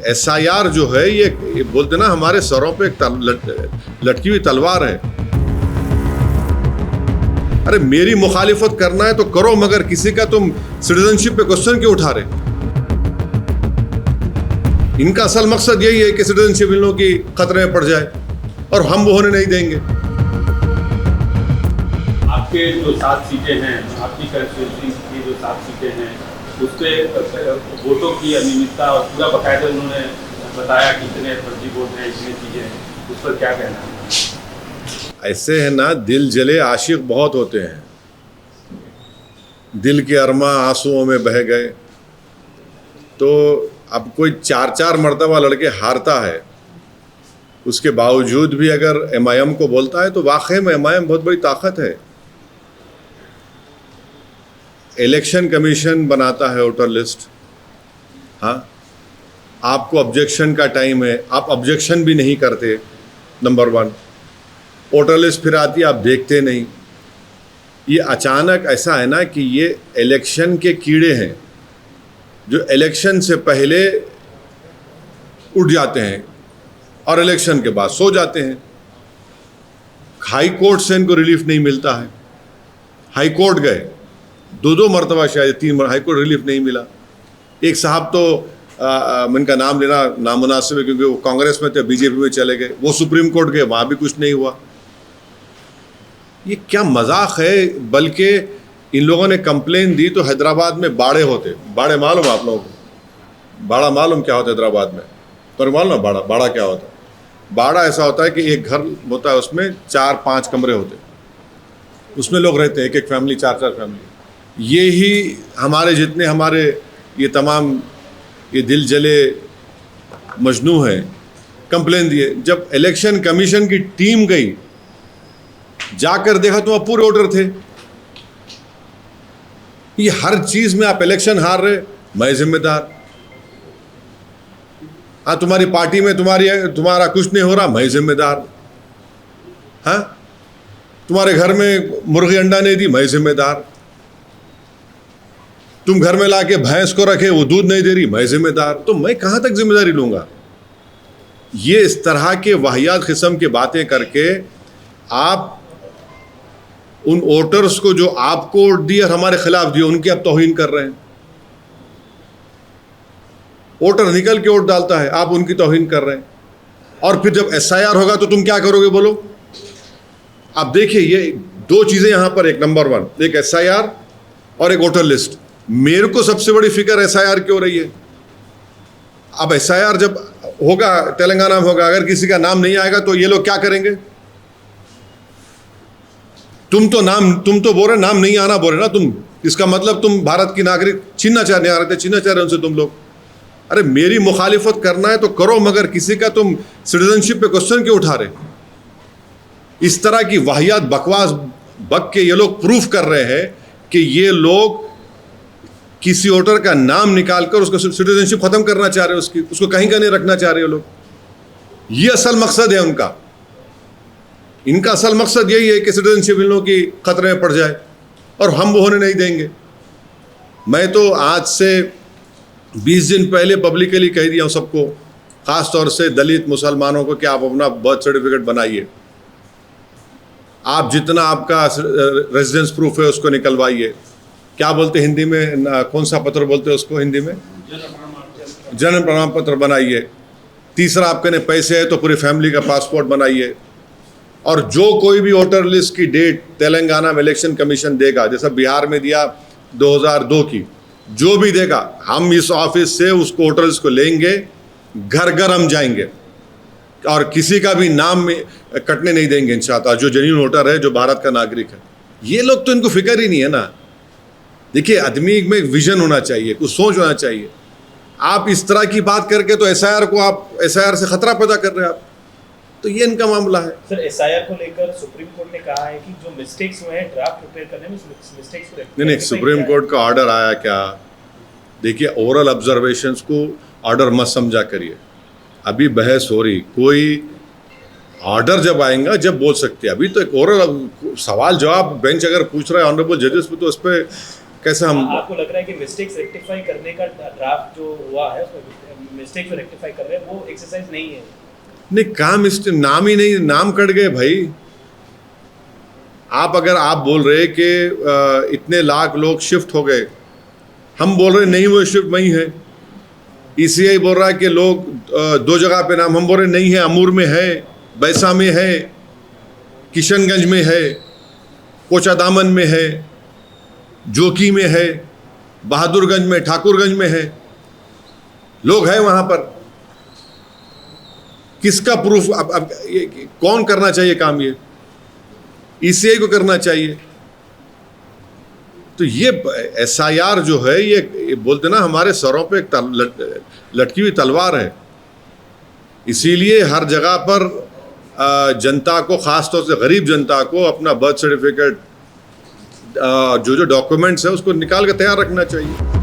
SIR जो है ये बोलते ना हमारे सरों पे एक लटकी हुई तलवार है। अरे मेरी मुखालिफत करना है तो करो, मगर किसी का तुम सिटीजनशिप पे क्वेश्चन क्यों उठा रहे? इनका असल मकसद यही है कि सिटीजनशिप इन लोगों की खतरे में पड़ जाए और हम वो होने नहीं देंगे। आपके जो 7 सीटें हैं, आपकी कंस्टिट्यूंसी की जो 7 सीटें हैं, उसके वोटों की अनियमितता और पूरा बकायदा उन्होंने बताया कि इतने फर्जी वोट हैं, इतनी चीज़ें हैं, उस पर क्या कहना है? ऐसे है ना, दिल जले आशिक बहुत होते हैं, दिल के अरमा आंसुओं में बह गए। तो अब कोई 4 मरतबा लड़के हारता है, उसके बावजूद भी अगर MIM को बोलता है तो वाकई में MIM बहुत बड़ी ताकत है। इलेक्शन कमीशन बनाता है वोटर लिस्ट, हाँ, आपको ऑब्जेक्शन का टाइम है, आप ऑब्जेक्शन भी नहीं करते, नंबर 1। वोटर लिस्ट फिर आती है, आप देखते नहीं। ये अचानक ऐसा है ना कि ये इलेक्शन के कीड़े हैं जो इलेक्शन से पहले उठ जाते हैं और इलेक्शन के बाद सो जाते हैं। हाई कोर्ट से इनको रिलीफ नहीं मिलता है। हाई कोर्ट गए 2 मरतबा, शायद 3 हाई कोर्ट रिलीफ नहीं मिला। एक साहब तो इनका नाम लेना नामुनासिब है क्योंकि वो कांग्रेस में थे, BJP में चले गए, वो सुप्रीम कोर्ट गए, वहाँ भी कुछ नहीं हुआ। ये क्या मजाक है? बल्कि इन लोगों ने कंप्लेन दी तो हैदराबाद में बाड़े होते। बाड़े मालूम आप लोगों को? बाड़ा मालूम क्या होता है हैदराबाद में? पर मालूम बाड़ा बाड़ा क्या होता है? बाड़ा ऐसा होता है कि एक घर होता है, उसमें 4-5 कमरे होते, उसमें लोग रहते हैं, एक फैमिली, 4 फैमिली। ये ही हमारे जितने हमारे ये तमाम ये दिल जले मजनू हैं कंप्लेन दिए। जब इलेक्शन कमीशन की टीम गई, जाकर देखा तो वहाँ पूरे वोटर थे। ये हर चीज में आप इलेक्शन हार रहे, मैं जिम्मेदार। हाँ, तुम्हारी पार्टी में तुम्हारा कुछ नहीं हो रहा, मैं जिम्मेदार। हाँ, तुम्हारे घर में मुर्गी अंडा नहीं दी, मैं जिम्मेदार। तुम घर में लाके भैंस को रखे, वो दूध नहीं दे रही, मैं जिम्मेदार। तो मैं कहां तक जिम्मेदारी लूंगा? ये इस तरह के वाहियात किस्म की बातें करके आप उन वोटर्स को जो आपको वोट दिए और हमारे खिलाफ दिए, उनकी आप तौहीन कर रहे हैं। वोटर निकल के वोट डालता है, आप उनकी तौहीन कर रहे हैं। और फिर जब SIR होगा तो तुम क्या करोगे बोलो? आप देखिए, ये 2 चीजें यहां पर, एक नंबर 1 एक SIR और एक वोटर लिस्ट। मेरे को सबसे बड़ी फिक्र SIR की हो रही है। अब SIR जब होगा, तेलंगाना में होगा, अगर किसी का नाम नहीं आएगा तो ये लोग क्या करेंगे? तुम तो बोल रहे नाम नहीं आना बोल रहे ना तुम, इसका मतलब तुम भारत की नागरिक छीनना चाह रहे उनसे तुम लोग। अरे मेरी मुखालिफत करना है तो करो, मगर किसी का तुम सिटीजनशिप पे क्वेश्चन क्यों उठा रहे? इस तरह की वाहियात बकवास बक के ये लोग प्रूफ कर रहे हैं कि ये लोग किसी वोटर का नाम निकालकर उसका सिटीजनशिप खत्म करना चाह रहे हैं, उसको कहीं का नहीं रखना चाह रहे लोग। ये असल मकसद है उनका। इनका असल मकसद यही है कि सिटीजनशिप इन लोगों की खतरे में पड़ जाए और हम वो होने नहीं देंगे। मैं तो आज से 20 दिन पहले पब्लिकली कह दिया हूँ सबको, ख़ास तौर से दलित मुसलमानों को, कि आप अपना बर्थ सर्टिफिकेट बनाइए। आप जितना आपका रेजिडेंस प्रूफ है उसको निकलवाइए। क्या बोलते हिंदी में, कौन सा पत्र बोलते हैं उसको हिंदी में? जन्म प्रमाण पत्र बनाइए। तीसरा, आपके ने पैसे है तो पूरी फैमिली का पासपोर्ट बनाइए। और जो कोई भी वोटर लिस्ट की डेट तेलंगाना में इलेक्शन कमीशन देगा, जैसा बिहार में दिया 2002 की, जो भी देगा, हम इस ऑफिस से उस वोटर लिस्ट को लेंगे, घर घर हम जाएंगे और किसी का भी नाम में कटने नहीं देंगे इंशाअल्लाह, जो जेन्युइन वोटर है, जो भारत का नागरिक है। ये लोग तो इनको फिक्र ही नहीं है ना। देखिए, आदमी में एक विजन होना चाहिए, कुछ सोच होना चाहिए। आप इस तरह की बात करके तो SIR से खतरा पैदा कर रहे हैं आप। तो ये इनका मामला है। सर, SIR को लेकर सुप्रीम कोर्ट ने कहा है कि जो मिस्टेक्स हुए हैं ड्राफ्ट प्रिपेयर करने में, मिस्टेक्स को नहीं, सुप्रीम कोर्ट का ऑर्डर आया क्या? देखिए, ओरल ऑब्जर्वेशंस को ऑर्डर मत समझा करिए। अभी बहस हो रही, कोई ऑर्डर जब आएगा जब बोल सकते हैं। अभी तो एक ओरल सवाल जवाब बेंच अगर पूछ रहा है ऑनरेबल जजेस पे, तो उस पर कैसे हम? आपको लग रहा है कि मिस्टेक्स रेक्टिफाई करने का ड्राफ्ट जो हुआ है उसमें मिस्टेक्स को रेक्टिफाई कर रहे हैं, वो एक्सरसाइज नहीं है। नहीं, काम इस नाम ही नहीं, नाम कट गए भाई। अगर आप बोल रहे कि इतने लाख लोग शिफ्ट हो गए, हम बोल रहे नहीं वो शिफ्ट नहीं है। ECI बोल रहा है कि लोग 2 जगह पे नाम, हम बोल रहे नहीं है, अमूर में है, बैसा में है, किशनगंज में है, कोचादामन में है, जोकी में है, बहादुरगंज में, ठाकुरगंज में है, लोग हैं वहाँ पर। किसका प्रूफ? अब कौन करना चाहिए काम? ये ECI को करना चाहिए। तो ये SIR जो है, ये बोलते ना हमारे सरों पे एक लटकी हुई तलवार है। इसीलिए हर जगह पर जनता को, ख़ास तौर से गरीब जनता को, अपना बर्थ सर्टिफिकेट, जो डॉक्यूमेंट्स है उसको निकाल के तैयार रखना चाहिए।